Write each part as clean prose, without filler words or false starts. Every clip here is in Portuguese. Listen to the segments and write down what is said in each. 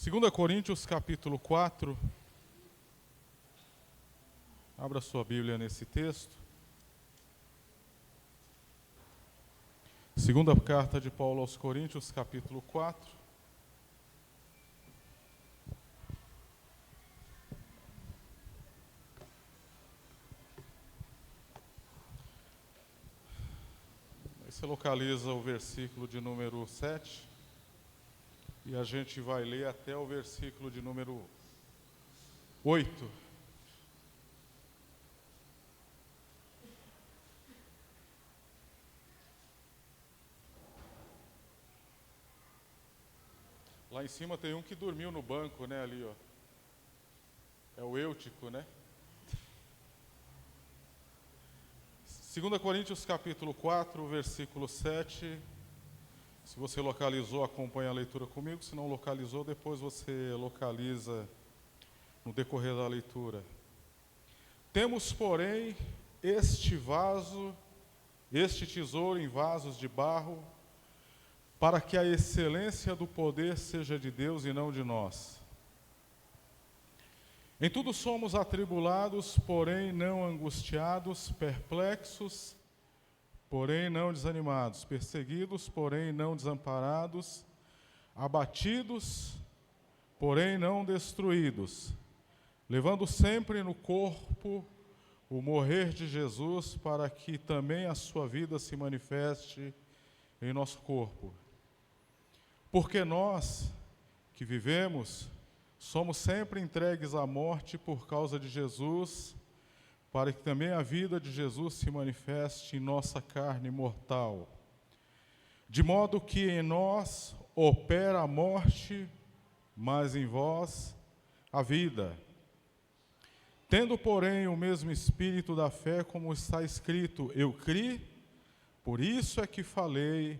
2 Coríntios capítulo 4, abra sua Bíblia nesse texto. Segunda carta de Paulo aos Coríntios, capítulo 4. Aí você localiza o versículo de número 7. E a gente vai ler até o versículo de número 8. Lá em cima tem um que dormiu no banco, né, ali, ó. É o Eutico, né? 2 Coríntios capítulo 4, versículo 7. Se você localizou, acompanha a leitura comigo. Se não localizou, depois você localiza no decorrer da leitura. Temos, porém, este tesouro em vasos de barro, para que a excelência do poder seja de Deus e não de nós. Em tudo somos atribulados, porém não angustiados, perplexos, porém não desanimados, perseguidos, porém não desamparados, abatidos, porém não destruídos, levando sempre no corpo o morrer de Jesus, para que também a sua vida se manifeste em nosso corpo. Porque nós, que vivemos, somos sempre entregues à morte por causa de Jesus, para que também a vida de Jesus se manifeste em nossa carne mortal. De modo que em nós opera a morte, mas em vós a vida. Tendo, porém, o mesmo espírito da fé, como está escrito, eu criei, por isso é que falei,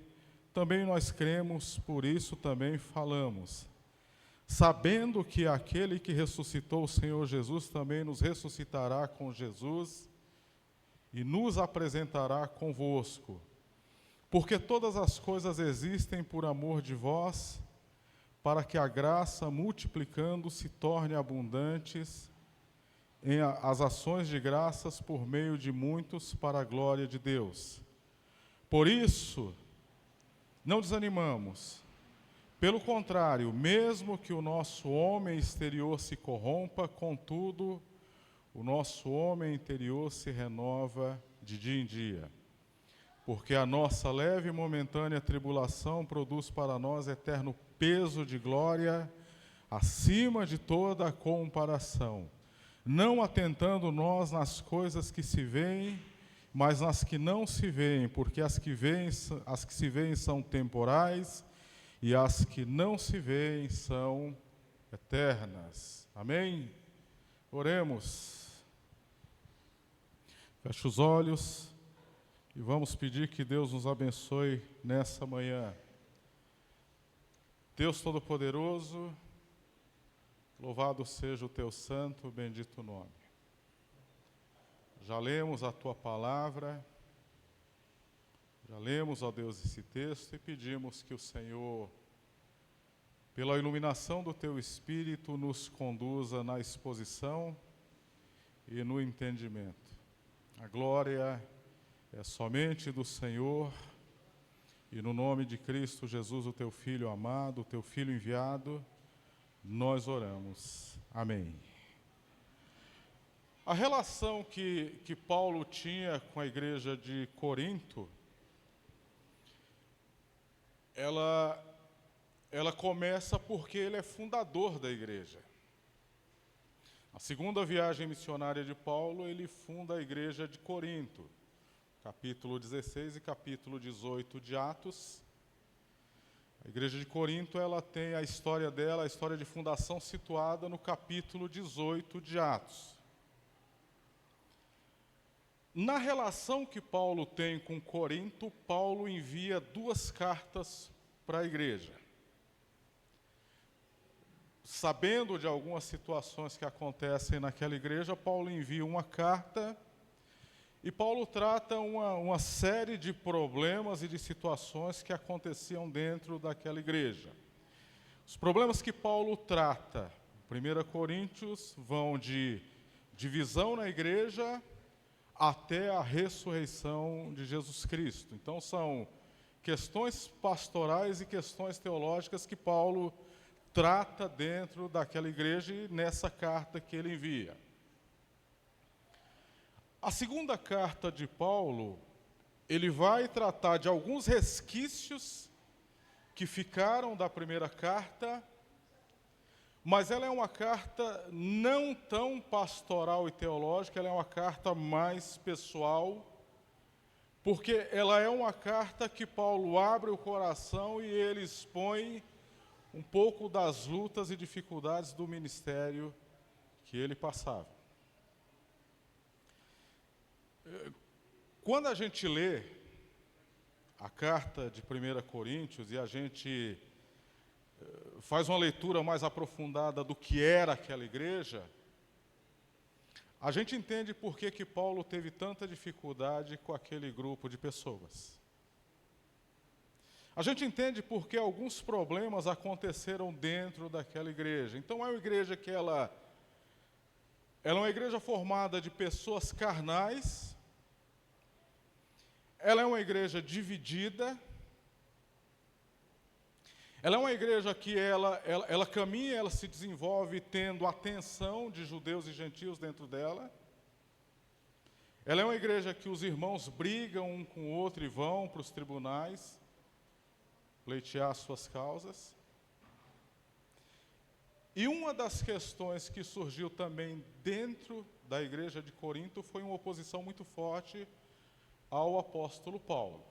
também nós cremos, por isso também falamos. Sabendo que aquele que ressuscitou o Senhor Jesus também nos ressuscitará com Jesus e nos apresentará convosco. Porque todas as coisas existem por amor de vós, para que a graça, multiplicando, se torne abundantes em as ações de graças por meio de muitos para a glória de Deus. Por isso, não desanimamos. Pelo contrário, mesmo que o nosso homem exterior se corrompa, contudo, o nosso homem interior se renova de dia em dia. Porque a nossa leve e momentânea tribulação produz para nós eterno peso de glória, acima de toda a comparação, não atentando nós nas coisas que se veem, mas nas que não se veem, porque as que se veem são temporais, e as que não se veem são eternas. Amém? Oremos. Feche os olhos e vamos pedir que Deus nos abençoe nessa manhã. Deus Todo-Poderoso, louvado seja o teu santo, bendito nome. Já lemos a tua palavra, já lemos, ó Deus, esse texto e pedimos que o Senhor, pela iluminação do Teu Espírito, nos conduza na exposição e no entendimento. A glória é somente do Senhor e no nome de Cristo Jesus, o Teu Filho amado, o Teu Filho enviado, nós oramos. Amém. A relação que Paulo tinha com a igreja de Corinto, ela começa porque ele é fundador da igreja. A segunda viagem missionária de Paulo, ele funda a igreja de Corinto, capítulo 16 e capítulo 18 de Atos. A igreja de Corinto, ela tem a história dela, a história de fundação situada no capítulo 18 de Atos. Na relação que Paulo tem com Corinto, Paulo envia 2 cartas para a igreja. Sabendo de algumas situações que acontecem naquela igreja, Paulo envia uma carta e Paulo trata uma série de problemas e de situações que aconteciam dentro daquela igreja. Os problemas que Paulo trata, 1 Coríntios, vão de divisão na igreja até a ressurreição de Jesus Cristo. Então são questões pastorais e questões teológicas que Paulo trata dentro daquela igreja e nessa carta que ele envia. A segunda carta de Paulo, ele vai tratar de alguns resquícios que ficaram da primeira carta, mas ela é uma carta não tão pastoral e teológica, ela é uma carta mais pessoal, porque ela é uma carta que Paulo abre o coração e ele expõe um pouco das lutas e dificuldades do ministério que ele passava. Quando a gente lê a carta de 1 Coríntios e a gente faz uma leitura mais aprofundada do que era aquela igreja, a gente entende por que Paulo teve tanta dificuldade com aquele grupo de pessoas. A gente entende por que alguns problemas aconteceram dentro daquela igreja. Então é uma igreja que ela é uma igreja formada de pessoas carnais, ela é uma igreja dividida, ela é uma igreja que ela caminha, ela se desenvolve tendo a atenção de judeus e gentios dentro dela. Ela é uma igreja que os irmãos brigam um com o outro e vão para os tribunais pleitear suas causas. E uma das questões que surgiu também dentro da igreja de Corinto foi uma oposição muito forte ao apóstolo Paulo.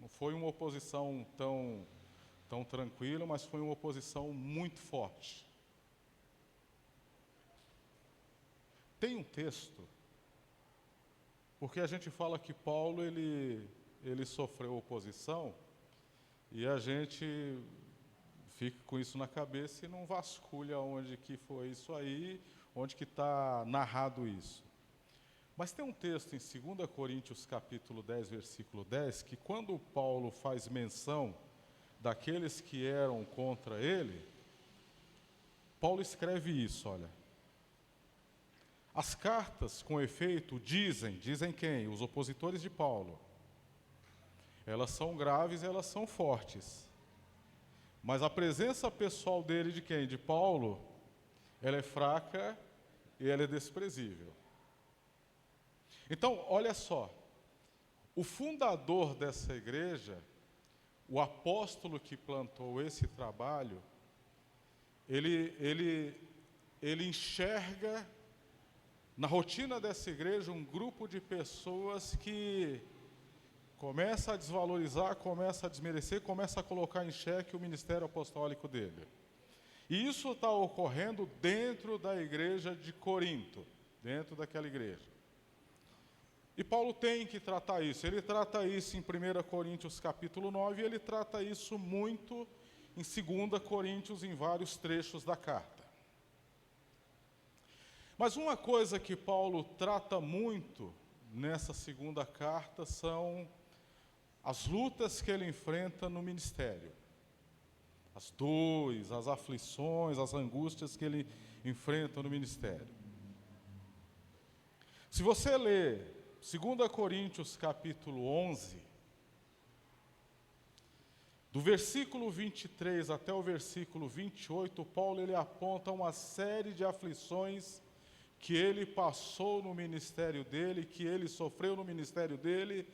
Não foi uma oposição tão tranquila, mas foi uma oposição muito forte. Tem um texto, porque a gente fala que Paulo ele sofreu oposição, e a gente fica com isso na cabeça e não vasculha onde que foi isso aí, onde que está narrado isso. Mas tem um texto em 2 Coríntios capítulo 10, versículo 10, que quando Paulo faz menção daqueles que eram contra ele, Paulo escreve isso, olha. As cartas, com efeito, dizem quem? Os opositores de Paulo. Elas são graves, elas são fortes. Mas a presença pessoal dele, de quem? De Paulo, ela é fraca e ela é desprezível. Então, olha só, o fundador dessa igreja, o apóstolo que plantou esse trabalho, ele enxerga na rotina dessa igreja um grupo de pessoas que começa a desvalorizar, começa a desmerecer, começa a colocar em xeque o ministério apostólico dele. E isso está ocorrendo dentro da igreja de Corinto, dentro daquela igreja. E Paulo tem que tratar isso. Ele trata isso em 1 Coríntios capítulo 9 e ele trata isso muito em 2 Coríntios, em vários trechos da carta. Mas uma coisa que Paulo trata muito nessa segunda carta são as lutas que ele enfrenta no ministério. As dores, as aflições, as angústias que ele enfrenta no ministério. Se você ler 2 Coríntios capítulo 11, do versículo 23 até o versículo 28, Paulo ele aponta uma série de aflições que ele passou no ministério dele, que ele sofreu no ministério dele,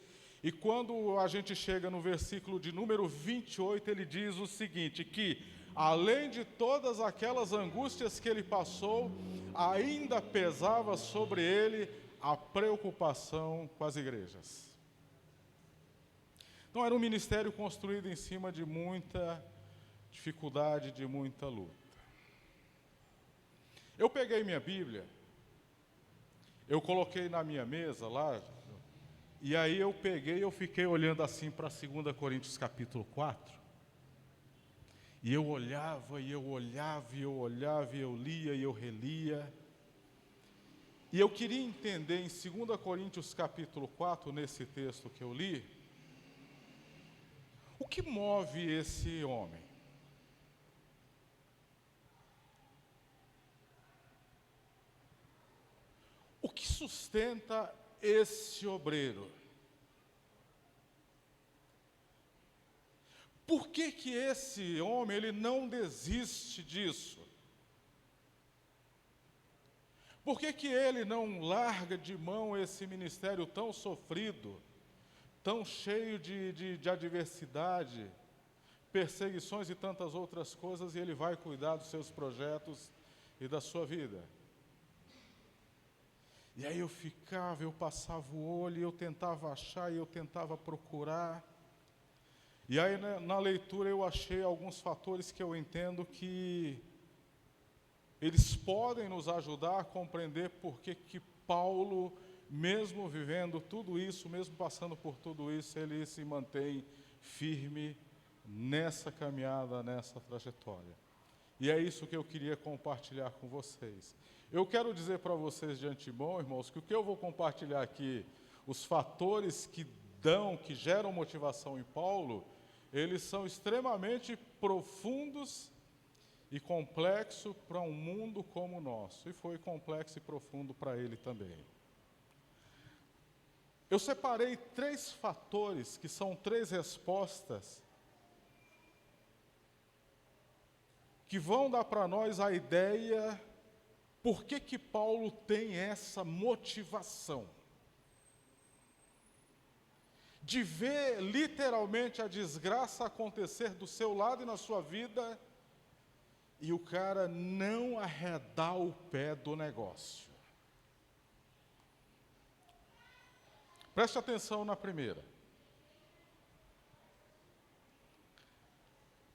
e quando a gente chega no versículo de número 28, ele diz o seguinte, que além de todas aquelas angústias que ele passou, ainda pesava sobre ele a preocupação com as igrejas. Então era um ministério construído em cima de muita dificuldade, de muita luta. Eu peguei minha Bíblia, eu coloquei na minha mesa lá, e aí eu fiquei olhando assim para 2 Coríntios capítulo 4, e eu olhava, e eu olhava, e eu olhava, e eu lia, e eu relia, e eu queria entender em 2 Coríntios capítulo 4, nesse texto que eu li, o que move esse homem? que sustenta esse obreiro? Por que que esse homem ele não desiste disso? Por que que ele não larga de mão esse ministério tão sofrido, tão cheio de adversidade, perseguições e tantas outras coisas, e ele vai cuidar dos seus projetos e da sua vida? E aí eu passava o olho, e eu tentava achar, e eu tentava procurar. E aí na leitura eu achei alguns fatores que eu entendo que eles podem nos ajudar a compreender por que Paulo, mesmo vivendo tudo isso, mesmo passando por tudo isso, ele se mantém firme nessa caminhada, nessa trajetória. E é isso que eu queria compartilhar com vocês. Eu quero dizer para vocês de antemão, irmãos, que o que eu vou compartilhar aqui, os fatores que geram motivação em Paulo, eles são extremamente profundos e complexos para um mundo como o nosso. E foi complexo e profundo para ele também. Eu separei 3 fatores, que são 3 respostas, que vão dar para nós a ideia por que Paulo tem essa motivação de ver literalmente a desgraça acontecer do seu lado e na sua vida, e o cara não arredar o pé do negócio. Preste atenção na primeira.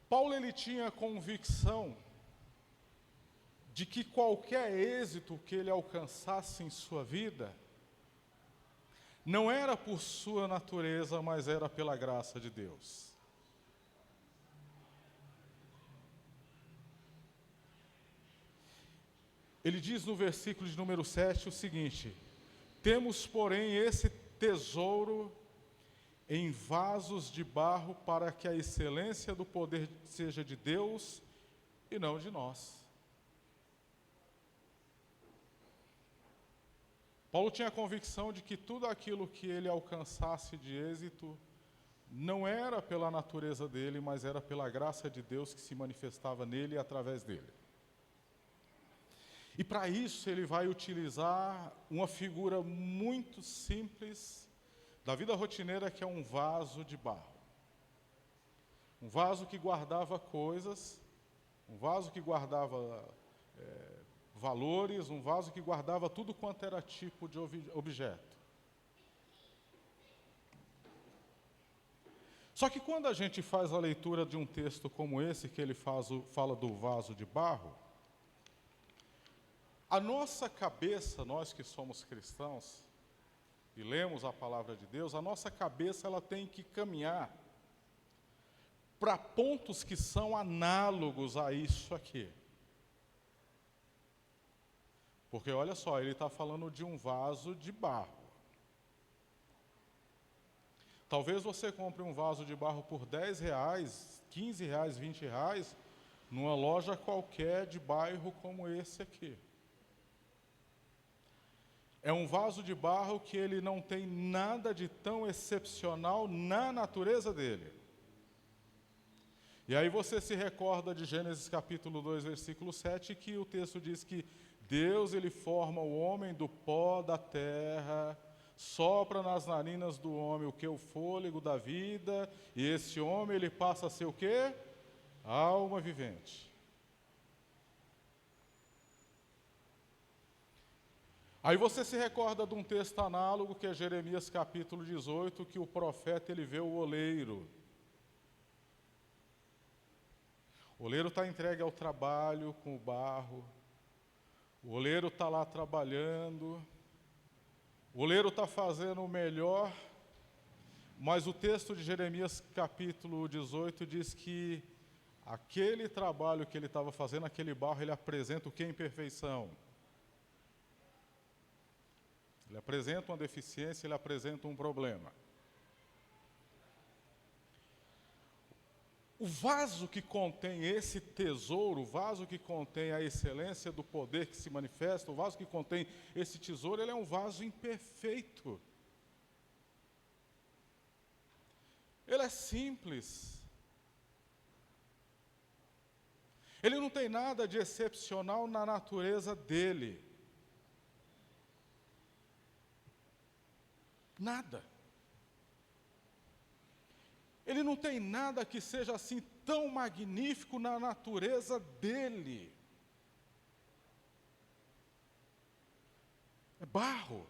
Paulo ele tinha convicção de que qualquer êxito que ele alcançasse em sua vida não era por sua natureza, mas era pela graça de Deus. Ele diz no versículo de número 7 o seguinte: temos, porém, esse tesouro em vasos de barro, para que a excelência do poder seja de Deus e não de nós. Paulo tinha a convicção de que tudo aquilo que ele alcançasse de êxito não era pela natureza dele, mas era pela graça de Deus que se manifestava nele e através dele. E para isso ele vai utilizar uma figura muito simples da vida rotineira, que é um vaso de barro. Um vaso que guardava coisas, um vaso que guardava valores, um vaso que guardava tudo quanto era tipo de objeto. Só que quando a gente faz a leitura de um texto como esse, que ele fala do vaso de barro, a nossa cabeça, nós que somos cristãos e lemos a palavra de Deus, a nossa cabeça ela tem que caminhar para pontos que são análogos a isso aqui. Porque olha só, ele está falando de um vaso de barro. Talvez você compre um vaso de barro por R$10, R$15, R$20, numa loja qualquer de bairro como esse aqui. É um vaso de barro que ele não tem nada de tão excepcional na natureza dele. E aí você se recorda de Gênesis capítulo 2, versículo 7, que o texto diz que Deus ele forma o homem do pó da terra, sopra nas narinas do homem o que? O fôlego da vida, e esse homem ele passa a ser o quê? Alma vivente. Aí você se recorda de um texto análogo, que é Jeremias capítulo 18, que o profeta ele vê o oleiro. O oleiro está entregue ao trabalho com o barro. O oleiro está lá trabalhando. O oleiro está fazendo o melhor. Mas o texto de Jeremias capítulo 18 diz que aquele trabalho que ele estava fazendo, aquele barro, ele apresenta o que em perfeição? Ele apresenta uma deficiência, ele apresenta um problema. O vaso que contém esse tesouro, o vaso que contém a excelência do poder que se manifesta, o vaso que contém esse tesouro, ele é um vaso imperfeito. Ele é simples. Ele não tem nada de excepcional na natureza dele. Nada. Ele não tem nada que seja assim tão magnífico na natureza dele. É barro.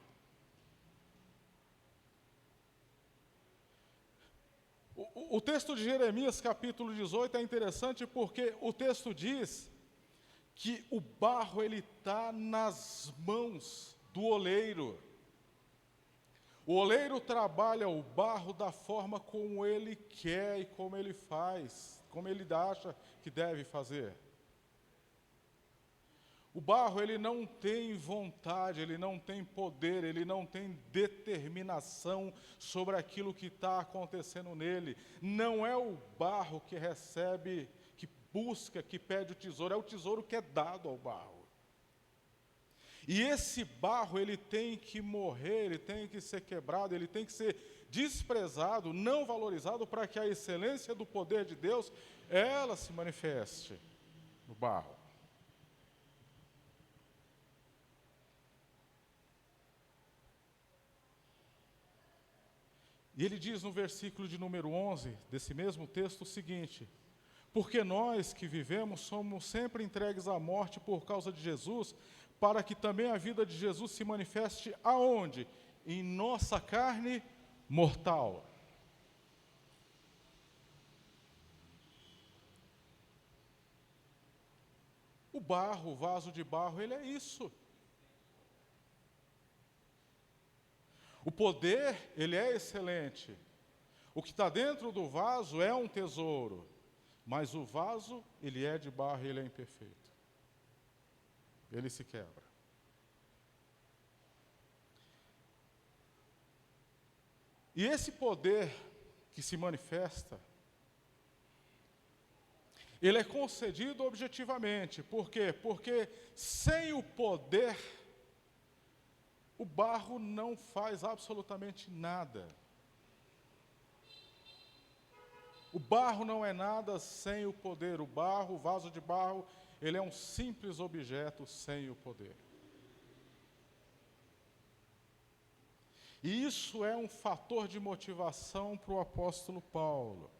O texto de Jeremias, capítulo 18, é interessante porque o texto diz que o barro ele está nas mãos do oleiro. O oleiro trabalha o barro da forma como ele quer e como ele faz, como ele acha que deve fazer. O barro, ele não tem vontade, ele não tem poder, ele não tem determinação sobre aquilo que está acontecendo nele. Não é o barro que recebe, que busca, que pede o tesouro, é o tesouro que é dado ao barro. E esse barro, ele tem que morrer, ele tem que ser quebrado, ele tem que ser desprezado, não valorizado, para que a excelência do poder de Deus, ela se manifeste no barro. E ele diz no versículo de número 11, desse mesmo texto, o seguinte: porque nós que vivemos somos sempre entregues à morte por causa de Jesus, para que também a vida de Jesus se manifeste aonde? Em nossa carne mortal. O barro, o vaso de barro, ele é isso. O poder, ele é excelente. O que está dentro do vaso é um tesouro. Mas o vaso, ele é de barro e ele é imperfeito. Ele se quebra. E esse poder que se manifesta, ele é concedido objetivamente. Por quê? Porque sem o poder, o barro não faz absolutamente nada. O barro não é nada sem o poder. O barro, o vaso de barro, ele é um simples objeto sem o poder. E isso é um fator de motivação para o apóstolo Paulo.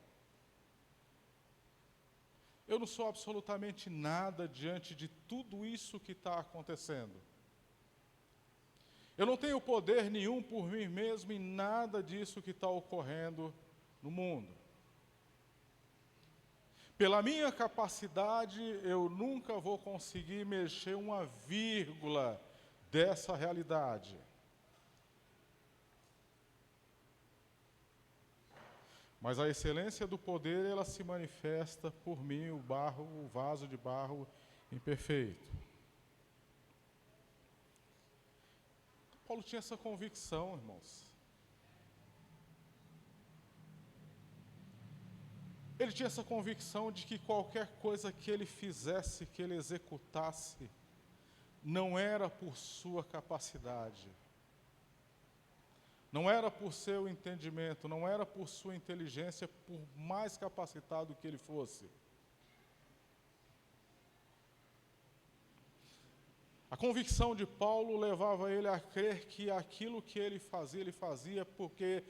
Eu não sou absolutamente nada diante de tudo isso que está acontecendo. Eu não tenho poder nenhum por mim mesmo em nada disso que está ocorrendo no mundo. Pela minha capacidade, eu nunca vou conseguir mexer uma vírgula dessa realidade. Mas a excelência do poder, ela se manifesta por mim, o barro, o vaso de barro imperfeito. Paulo tinha essa convicção, irmãos. Ele tinha essa convicção de que qualquer coisa que ele fizesse, que ele executasse, não era por sua capacidade, não era por seu entendimento, não era por sua inteligência, por mais capacitado que ele fosse. A convicção de Paulo levava ele a crer que aquilo que ele fazia porque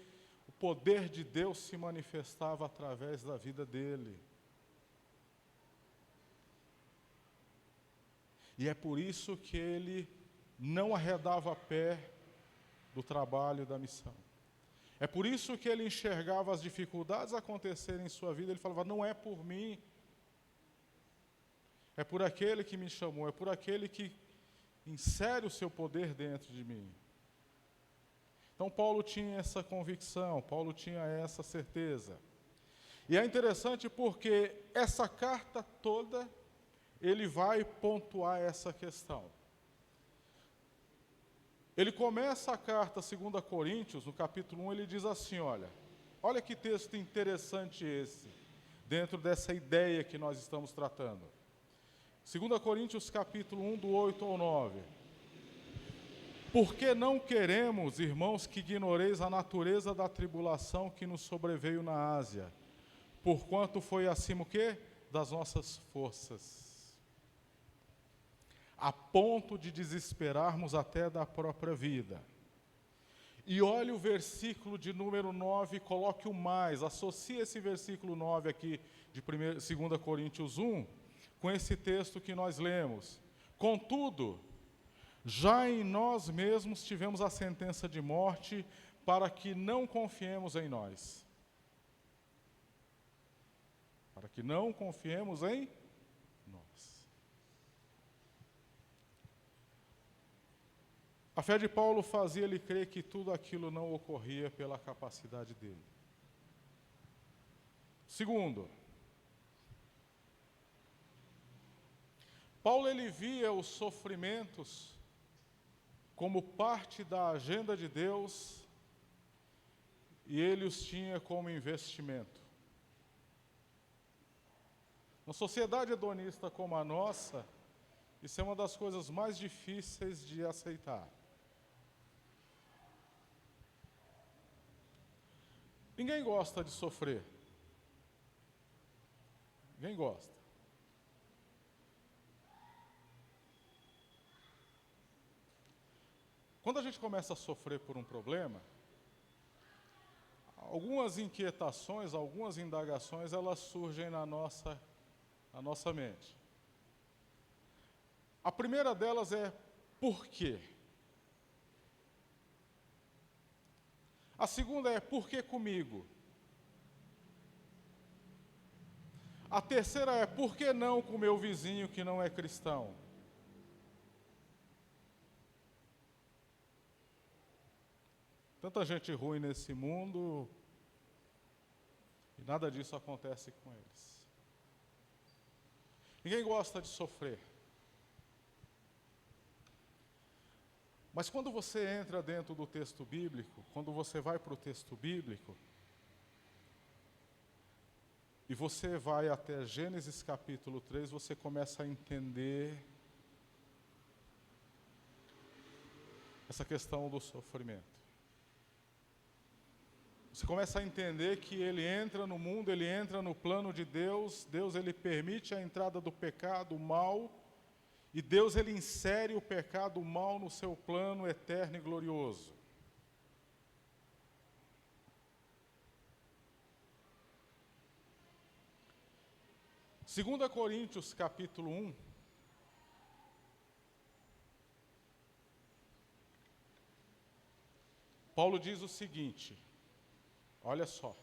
o poder de Deus se manifestava através da vida dele. E é por isso que ele não arredava pé do trabalho e da missão. É por isso que ele enxergava as dificuldades acontecerem em sua vida, ele falava, não é por mim, é por aquele que me chamou, é por aquele que insere o seu poder dentro de mim. Então Paulo tinha essa convicção, Paulo tinha essa certeza. E é interessante porque essa carta toda, ele vai pontuar essa questão. Ele começa a carta 2 Coríntios, no capítulo 1, ele diz assim, olha que texto interessante esse. dentro dessa ideia que nós estamos tratando. 2 Coríntios capítulo 1, do 8 ao 9. Porque não queremos, irmãos, que ignoreis a natureza da tribulação que nos sobreveio na Ásia, porquanto foi acima o quê? Das nossas forças, a ponto de desesperarmos até da própria vida. E olhe o versículo de número 9, coloque o mais, associe esse versículo 9 aqui de 2 Coríntios 1, com esse texto que nós lemos. Contudo, já em nós mesmos tivemos a sentença de morte, para que não confiemos em nós. Para que não confiemos em nós. A fé de Paulo fazia ele crer que tudo aquilo não ocorria pela capacidade dele. Segundo, Paulo ele via os sofrimentos como parte da agenda de Deus e ele os tinha como investimento. Uma sociedade hedonista como a nossa, isso é uma das coisas mais difíceis de aceitar. Ninguém gosta de sofrer. Ninguém gosta. Quando a gente começa a sofrer por um problema, algumas inquietações, algumas indagações, elas surgem na nossa mente. A primeira delas é por quê? A segunda é por que comigo? A terceira é por que não com o meu vizinho que não é cristão? Tanta gente ruim nesse mundo e nada disso acontece com eles. Ninguém gosta de sofrer. Mas quando você entra dentro do texto bíblico, quando você vai para o texto bíblico, e você vai até Gênesis capítulo 3, você começa a entender essa questão do sofrimento. Você começa a entender que ele entra no mundo, ele entra no plano de Deus, Deus ele permite a entrada do pecado, o mal, e Deus ele insere o pecado, o mal no seu plano eterno e glorioso. Segunda Coríntios capítulo 1, Paulo diz o seguinte, olha só,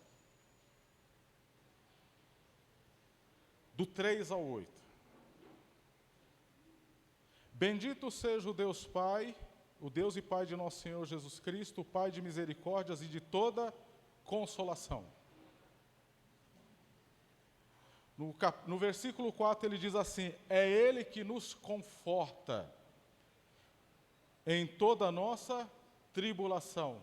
do 3 ao 8. Bendito seja o Deus Pai, o Deus e Pai de nosso Senhor Jesus Cristo, o Pai de misericórdias e de toda consolação. No versículo 4 ele diz assim, é Ele que nos conforta em toda a nossa tribulação,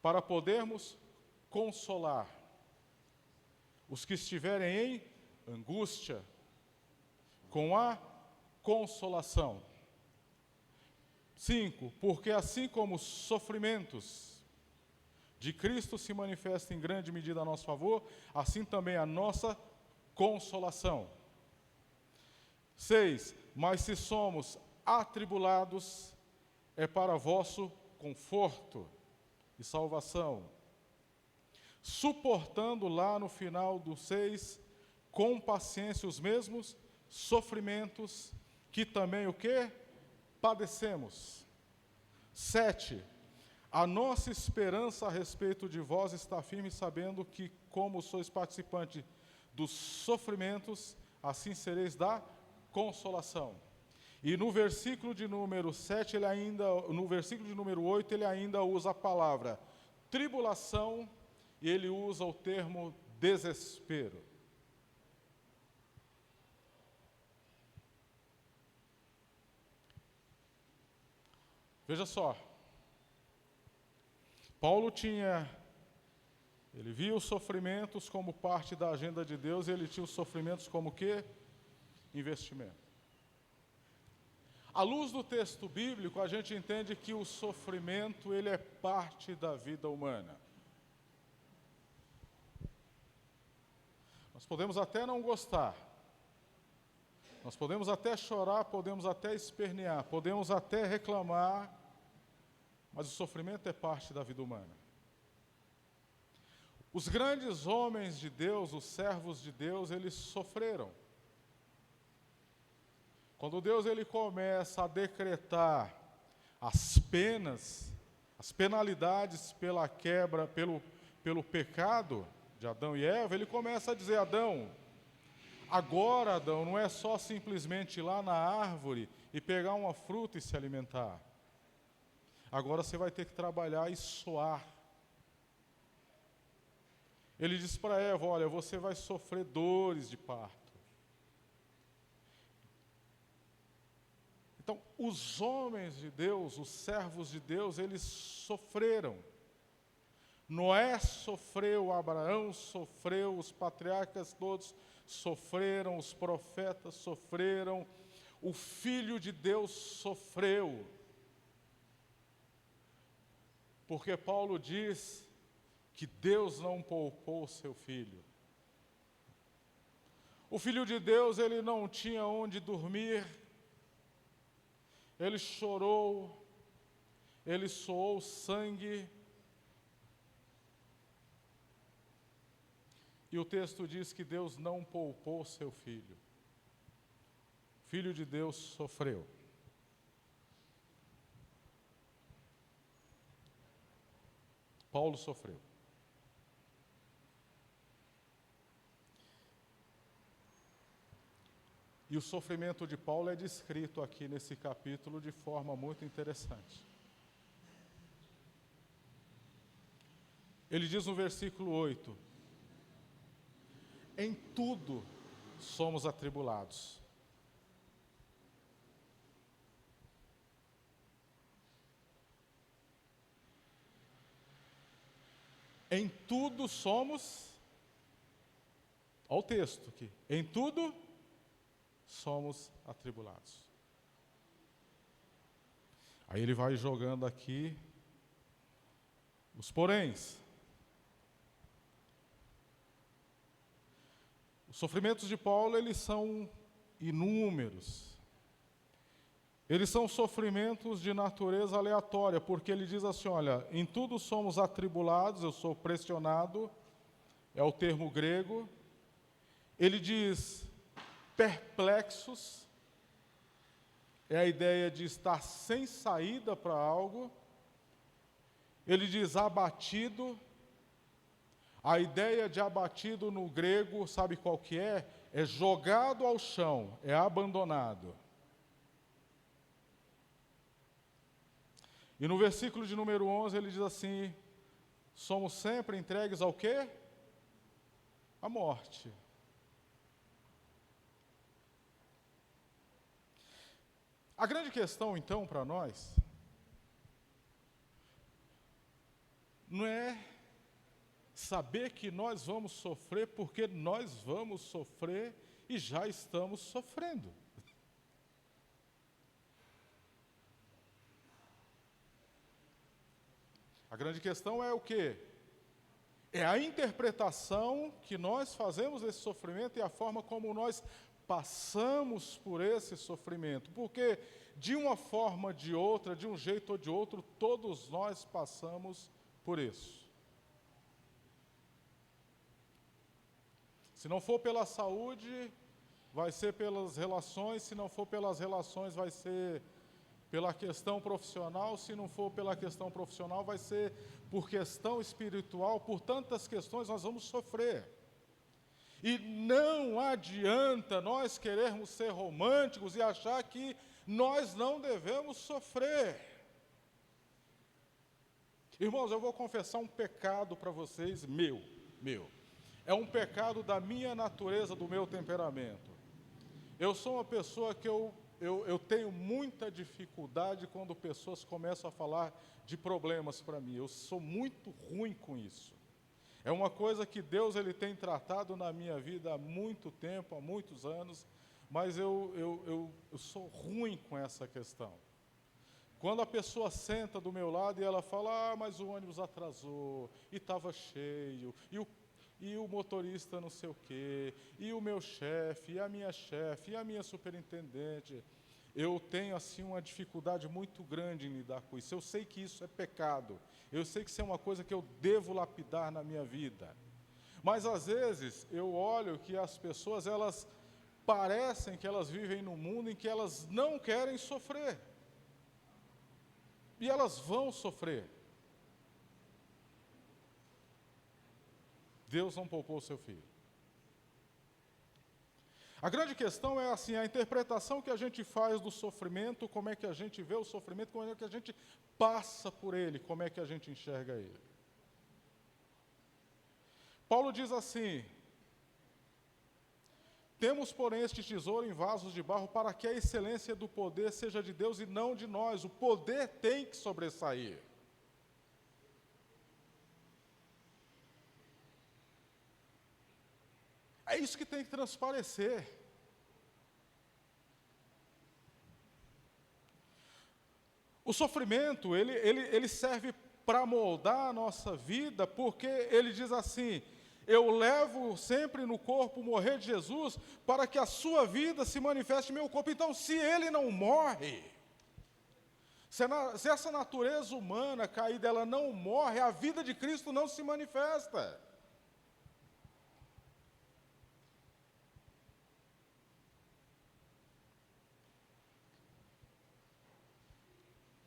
para podermos consolar os que estiverem em angústia, com a consolação. 5, porque assim como os sofrimentos de Cristo se manifestam em grande medida a nosso favor, assim também a nossa consolação. 6, mas se somos atribulados, é para vosso conforto e salvação. Suportando lá no final do 6, com paciência os mesmos sofrimentos que também o quê? Padecemos. 7, a nossa esperança a respeito de vós está firme, sabendo que, como sois participante dos sofrimentos, assim sereis da consolação. E no versículo de número 7, no versículo de número 8, ele ainda usa a palavra tribulação, e ele usa o termo desespero. Veja só, Paulo tinha Ele via os sofrimentos como parte da agenda de Deus e ele tinha os sofrimentos como quê? Investimento. À luz do texto bíblico, a gente entende que o sofrimento ele é parte da vida humana. Nós podemos até não gostar, nós podemos até chorar, podemos até espernear, podemos até reclamar, mas o sofrimento é parte da vida humana. Os grandes homens de Deus, os servos de Deus, eles sofreram. Quando Deus ele começa a decretar as penas, as penalidades pela quebra, pelo pecado de Adão e Eva, ele começa a dizer: Adão, agora Adão, não é só simplesmente ir lá na árvore e pegar uma fruta e se alimentar. Agora você vai ter que trabalhar e suar. Ele diz para Eva: olha, você vai sofrer dores de parto. Então, os homens de Deus, os servos de Deus, eles sofreram. Noé sofreu, Abraão sofreu, os patriarcas todos sofreram, os profetas sofreram, o Filho de Deus sofreu. Porque Paulo diz que Deus não poupou o seu Filho. O Filho de Deus, ele não tinha onde dormir, ele chorou, ele suou sangue. E o texto diz que Deus não poupou o seu Filho. O Filho de Deus sofreu. Paulo sofreu. E o sofrimento de Paulo é descrito aqui nesse capítulo de forma muito interessante. Ele diz no versículo 8: em tudo somos atribulados. Em tudo somos, olha o texto aqui, em tudo somos atribulados. Aí ele vai jogando aqui os poréns. Os sofrimentos de Paulo, eles são inúmeros. Eles são sofrimentos de natureza aleatória, porque ele diz assim, olha, em tudo somos atribulados, eu sou pressionado, é o termo grego. Ele diz perplexos, é a ideia de estar sem saída para algo. Ele diz abatido. A ideia de abatido no grego, sabe qual que é? É jogado ao chão, é abandonado. E no versículo de número 11 ele diz assim: somos sempre entregues ao quê? À morte. A grande questão, então, para nós, não é saber que nós vamos sofrer, porque nós vamos sofrer e já estamos sofrendo. A grande questão é o quê? É a interpretação que nós fazemos desse sofrimento e a forma como nós passamos por esse sofrimento. Porque, de uma forma ou de outra, de um jeito ou de outro, todos nós passamos por isso. Se não for pela saúde, vai ser pelas relações. Se não for pelas relações, vai ser pela questão profissional. Se não for pela questão profissional, vai ser por questão espiritual. Por tantas questões nós vamos sofrer. E não adianta nós querermos ser românticos e achar que nós não devemos sofrer. Irmãos, eu vou confessar um pecado para vocês, meu. É um pecado da minha natureza, do meu temperamento. Eu sou uma pessoa que eu tenho muita dificuldade quando pessoas começam a falar de problemas para mim. Eu sou muito ruim com isso. É uma coisa que Deus ele tem tratado na minha vida há muito tempo, há muitos anos, mas eu sou ruim com essa questão. Quando a pessoa senta do meu lado e ela fala, mas o ônibus atrasou, e estava cheio, e o motorista não sei o quê, e o meu chefe, e a minha superintendente, eu tenho assim uma dificuldade muito grande em lidar com isso. Eu sei que isso é pecado, eu sei que isso é uma coisa que eu devo lapidar na minha vida. Mas às vezes eu olho que as pessoas, elas parecem que elas vivem num mundo em que elas não querem sofrer. E elas vão sofrer. Deus não poupou o seu filho. A grande questão é assim, a interpretação que a gente faz do sofrimento, como é que a gente vê o sofrimento, como é que a gente passa por ele, como é que a gente enxerga ele. Paulo diz assim, temos, porém, este tesouro em vasos de barro para que a excelência do poder seja de Deus e não de nós. O poder tem que sobressair. É isso que tem que transparecer. O sofrimento, ele serve para moldar a nossa vida, porque ele diz assim, eu levo sempre no corpo o morrer de Jesus, para que a sua vida se manifeste em meu corpo. Então, se ele não morre, se essa natureza humana caída, ela não morre, a vida de Cristo não se manifesta.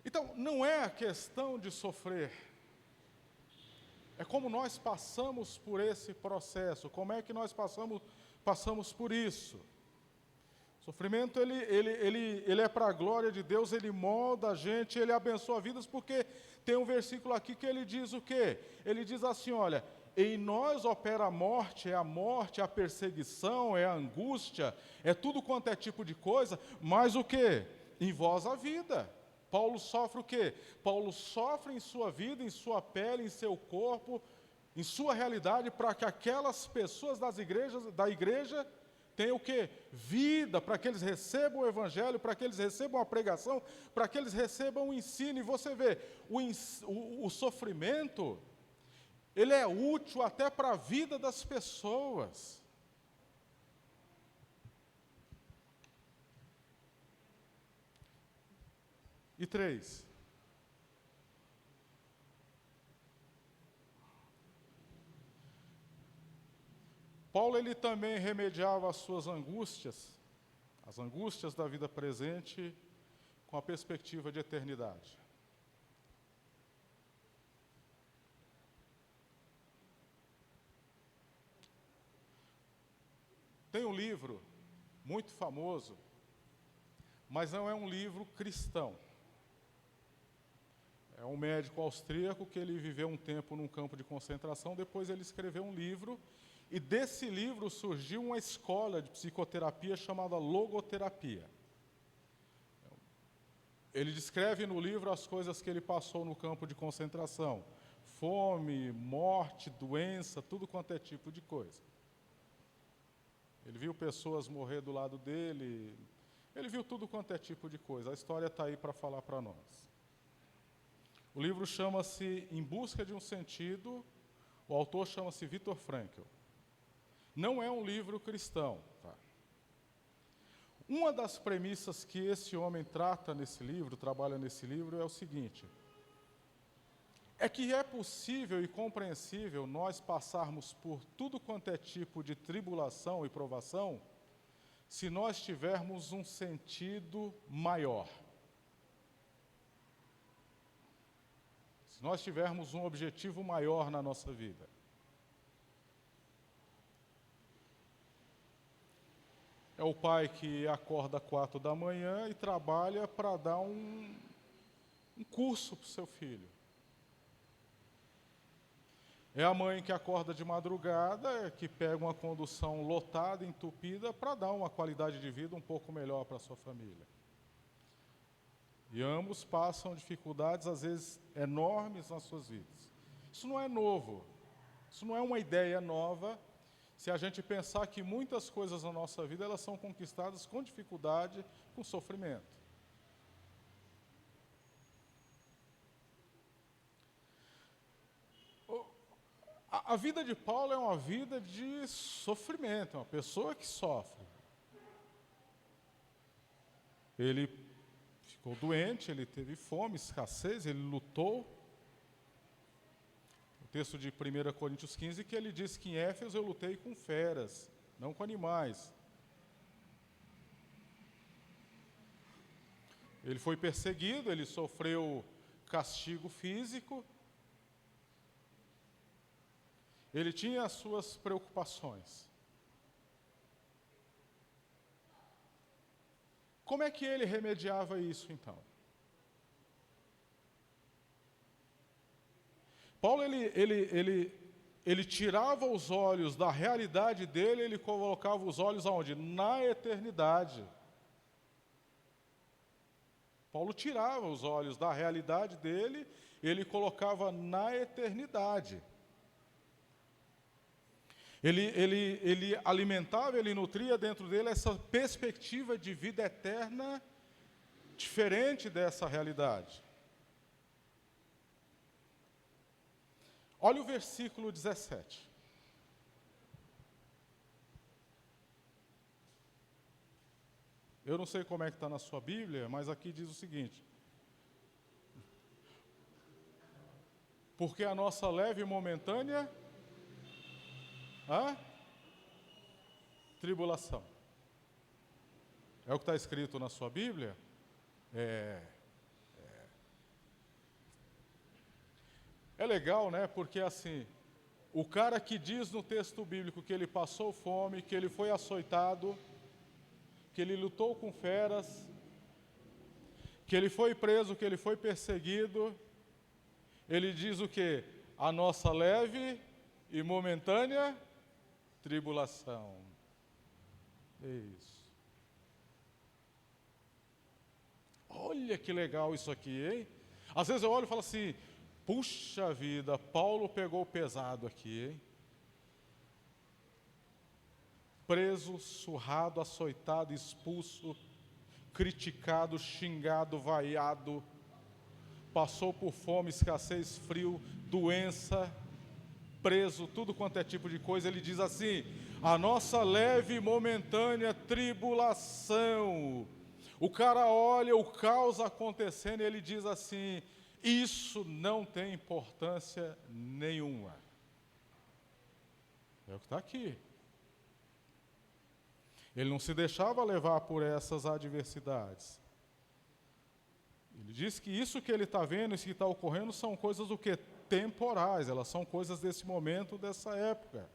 Então, não é a questão de sofrer, é como nós passamos por esse processo, como é que nós passamos por isso. O sofrimento, ele é para a glória de Deus, ele molda a gente, ele abençoa vidas, porque tem um versículo aqui que ele diz o quê? Ele diz assim, olha, em nós opera a morte, a perseguição, é a angústia, é tudo quanto é tipo de coisa, mas o quê? Em vós a vida. Paulo sofre o quê? Paulo sofre em sua vida, em sua pele, em seu corpo, em sua realidade, para que aquelas pessoas da igreja tenham o quê? Vida, para que eles recebam o evangelho, para que eles recebam a pregação, para que eles recebam o ensino. E você vê, o sofrimento, ele é útil até para a vida das pessoas. E 3. Paulo, ele também remediava as suas angústias, as angústias da vida presente, com a perspectiva de eternidade. Tem um livro muito famoso, mas não é um livro cristão. É um médico austríaco que ele viveu um tempo num campo de concentração, depois ele escreveu um livro, e desse livro surgiu uma escola de psicoterapia chamada logoterapia. Ele descreve no livro as coisas que ele passou no campo de concentração. Fome, morte, doença, tudo quanto é tipo de coisa. Ele viu pessoas morrer do lado dele, ele viu tudo quanto é tipo de coisa. A história está aí para falar para nós. O livro chama-se Em Busca de um Sentido, o autor chama-se Viktor Frankl. Não é um livro cristão. Tá? Uma das premissas que esse homem trata nesse livro, trabalha nesse livro, é o seguinte, é que é possível e compreensível nós passarmos por tudo quanto é tipo de tribulação e provação, se nós tivermos um sentido maior. Se nós tivermos um objetivo maior na nossa vida. É o pai que acorda às 4 da manhã e trabalha para dar um curso para o seu filho. É a mãe que acorda de madrugada, que pega uma condução lotada, entupida, para dar uma qualidade de vida um pouco melhor para a sua família. E ambos passam dificuldades, às vezes, enormes nas suas vidas. Isso não é novo. Isso não é uma ideia nova, se a gente pensar que muitas coisas na nossa vida, elas são conquistadas com dificuldade, com sofrimento. A vida de Paulo é uma vida de sofrimento, é uma pessoa que sofre. Ele ficou doente, ele teve fome, escassez, ele lutou. O texto de 1 Coríntios 15, que ele diz que em Éfeso eu lutei com feras, não com animais. Ele foi perseguido, ele sofreu castigo físico. Ele tinha as suas preocupações. Como é que ele remediava isso, então? Paulo, ele tirava os olhos da realidade dele, ele colocava os olhos aonde? Na eternidade. Paulo tirava os olhos da realidade dele, ele colocava na eternidade. Ele alimentava, ele nutria dentro dele essa perspectiva de vida eterna diferente dessa realidade. Olha o versículo 17. Eu não sei como é que está na sua Bíblia, mas aqui diz o seguinte: porque a nossa leve e momentânea tribulação. É o que está escrito na sua Bíblia? É legal, né? Porque assim, o cara que diz no texto bíblico que ele passou fome, que ele foi açoitado, que ele lutou com feras, que ele foi preso, que ele foi perseguido, ele diz o quê? A nossa leve e momentânea tribulação. É isso. Olha que legal isso aqui, hein? Às vezes eu olho e falo assim, puxa vida, Paulo pegou pesado aqui, hein? Preso, surrado, açoitado, expulso, criticado, xingado, vaiado, passou por fome, escassez, frio, doença, preso, tudo quanto é tipo de coisa. Ele diz assim, a nossa leve e momentânea tribulação. O cara olha o caos acontecendo e ele diz assim, isso não tem importância nenhuma. É o que está aqui. Ele não se deixava levar por essas adversidades. Ele diz que isso que ele está vendo, isso que está ocorrendo, são coisas o quê? Temporais, elas são coisas desse momento, dessa época.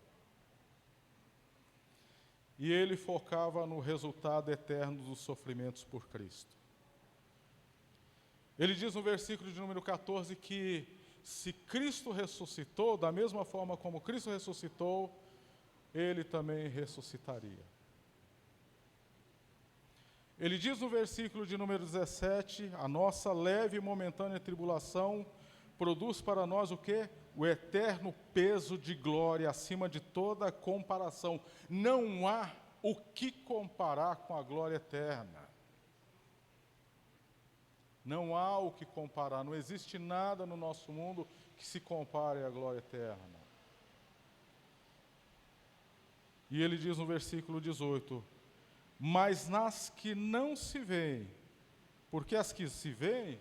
E ele focava no resultado eterno dos sofrimentos por Cristo. Ele diz no versículo de número 14 que se Cristo ressuscitou, da mesma forma como Cristo ressuscitou, ele também ressuscitaria. Ele diz no versículo de número 17, a nossa leve e momentânea tribulação produz para nós o quê? O eterno peso de glória acima de toda comparação. Não há o que comparar com a glória eterna. Não há o que comparar. Não existe nada no nosso mundo que se compare à glória eterna. E ele diz no versículo 18, mas nas que não se veem, porque as que se veem,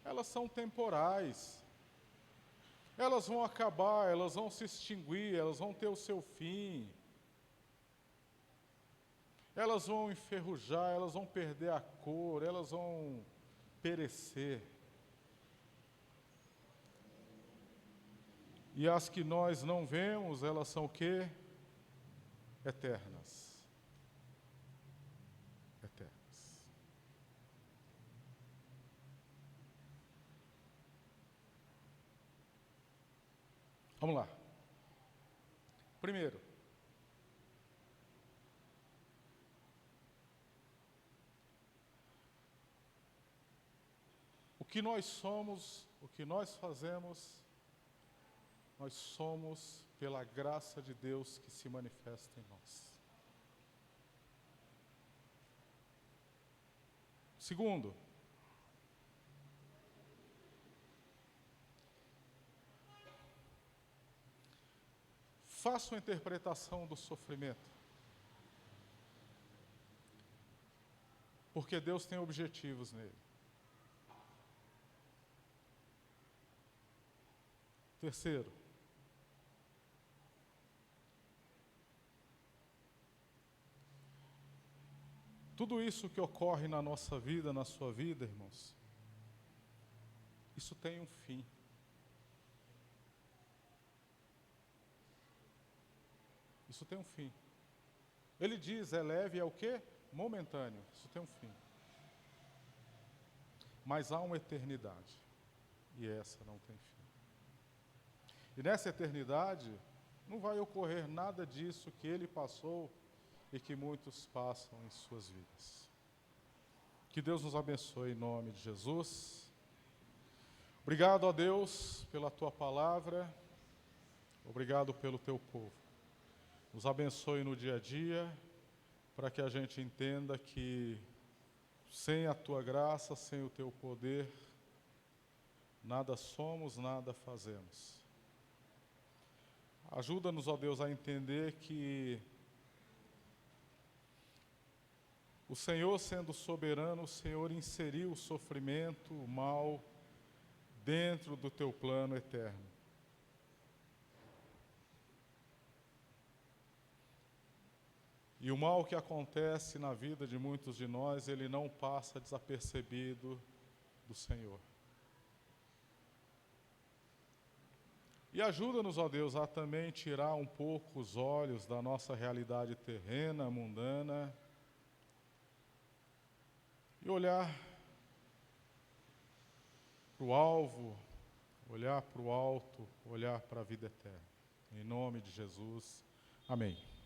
elas são temporais. Elas vão acabar, elas vão se extinguir, elas vão ter o seu fim. Elas vão enferrujar, elas vão perder a cor, elas vão perecer. E as que nós não vemos, elas são o quê? Eternas. Eternas. Vamos lá. Primeiro, o que nós somos, o que nós fazemos, nós somos pela graça de Deus que se manifesta em nós. Segundo, faça uma interpretação do sofrimento, porque Deus tem objetivos nele. Terceiro, tudo isso que ocorre na nossa vida, na sua vida, irmãos, isso tem um fim. Isso tem um fim. Ele diz, é leve, é o quê? Momentâneo. Isso tem um fim. Mas há uma eternidade. E essa não tem fim. E nessa eternidade, não vai ocorrer nada disso que ele passou e que muitos passam em suas vidas. Que Deus nos abençoe em nome de Jesus. Obrigado, ó Deus, pela tua palavra. Obrigado pelo teu povo. Nos abençoe no dia a dia, para que a gente entenda que sem a tua graça, sem o teu poder, nada somos, nada fazemos. Ajuda-nos, ó Deus, a entender que o Senhor, sendo soberano, o Senhor inseriu o sofrimento, o mal, dentro do teu plano eterno. E o mal que acontece na vida de muitos de nós, ele não passa desapercebido do Senhor. E ajuda-nos, ó Deus, a também tirar um pouco os olhos da nossa realidade terrena, mundana, e olhar para o alvo, olhar para o alto, olhar para a vida eterna. Em nome de Jesus, amém.